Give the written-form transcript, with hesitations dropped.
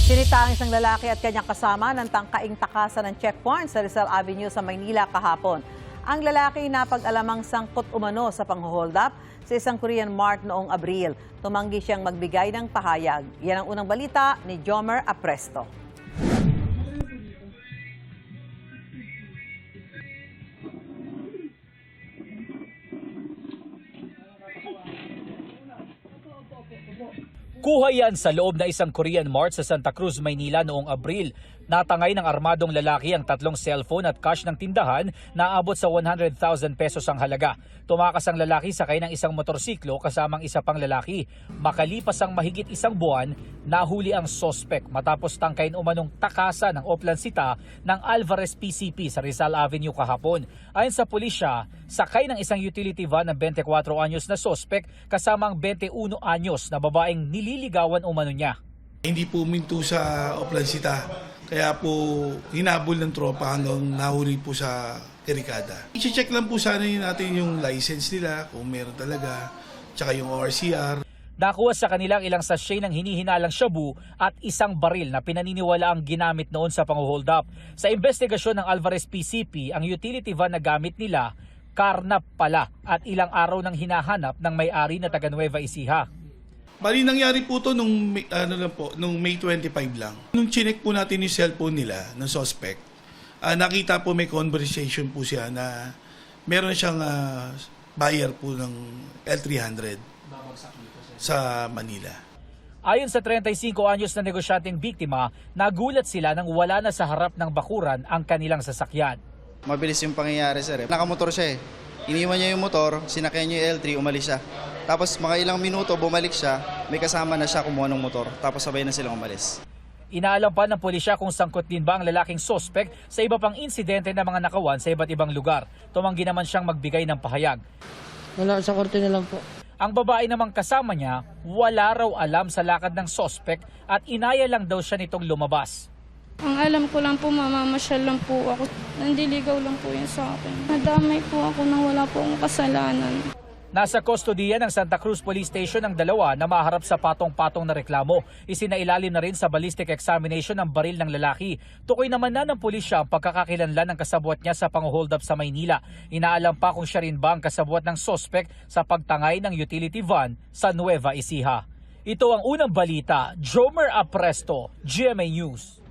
Sinita ang isang lalaki at kanyang kasama ng tangkaing takasan ng checkpoint sa Rizal Avenue sa Maynila kahapon. Ang lalaki napag-alamang sangkot umano sa pang-hold up sa isang Korean Mart noong Abril. Tumanggi siyang magbigay ng pahayag. Yan ang unang balita ni Jomer Apresto. Kuha yan sa loob na isang Korean Mart sa Santa Cruz, Maynila noong Abril. Natangay ng armadong lalaki ang 3 cellphone at cash ng tindahan na aabot sa 100,000 pesos ang halaga. Tumakas ang lalaki sakay ng isang motorsiklo kasamang isa pang lalaki. Makalipas ang mahigit isang buwan, nahuli ang sospek matapos tangkain umanong takasan ng oplansita ng Alvarez PCP sa Rizal Avenue kahapon. Ayon sa pulisya, sakay ng isang utility van ng 24 anyos na sospek kasamang 21 anyos na babaeng nililigawan umano niya. Hindi po uminto sa oplansita. Kaya po hinabol ng tropa hanggang nahuli po sa Ericada. I-check lang po sana natin yung license nila kung meron talaga, tsaka yung ORCR. Nakuha sa kanilang ilang sachet ng hinihinalang shabu at isang baril na pinaniniwala ang ginamit noon sa pang-hold up. Sa investigasyon ng Alvarez PCP, ang utility van na gamit nila, karnap pala at ilang araw nang hinahanap ng may-ari na taga Nueva Ecija. Bali, nangyari po to nung May 25 lang. Nung chinek po natin yung cellphone nila ng suspect, nakita po may conversation po siya na meron siyang buyer po ng L300 sa Manila. Ayon sa 35 anyos na negosyanteng biktima, nagulat sila nang wala na sa harap ng bakuran ang kanilang sasakyan. Mabilis yung pangyayari, sir. Nakamotor siya eh. Iniwan niya yung motor, sinakyan niya yung L3, umalis siya. Tapos mga ilang minuto, bumalik siya, may kasama na siya kumuha ng motor. Tapos sabay na silang umalis. Inaalam pa ng pulisya kung sangkot din ba ang lalaking sospek sa iba pang insidente na mga nakawan sa iba't ibang lugar. Tumanggi naman siyang magbigay ng pahayag. Wala, sa korte na lang po. Ang babae namang kasama niya, wala raw alam sa lakad ng sospek at inaya lang daw siya nitong lumabas. Ang alam ko lang po, mamamasyal lang po ako. Nandiligaw lang po yun sa akin. Nadamay po ako nang wala po akong kasalanan. Nasa kustodiya ng Santa Cruz Police Station ang dalawa na maharap sa patong-patong na reklamo. Isinailalim na rin sa ballistic examination ng baril ng lalaki. Tukoy naman na ng pulisya ang pagkakakilanlan ng kasabwat niya sa pang-hold up sa Maynila. Inaalam pa kung siya rin ba ang kasabwat ng sospek sa pagtangay ng utility van sa Nueva Ecija. Ito ang unang balita. Jomer Apresto, GMA News.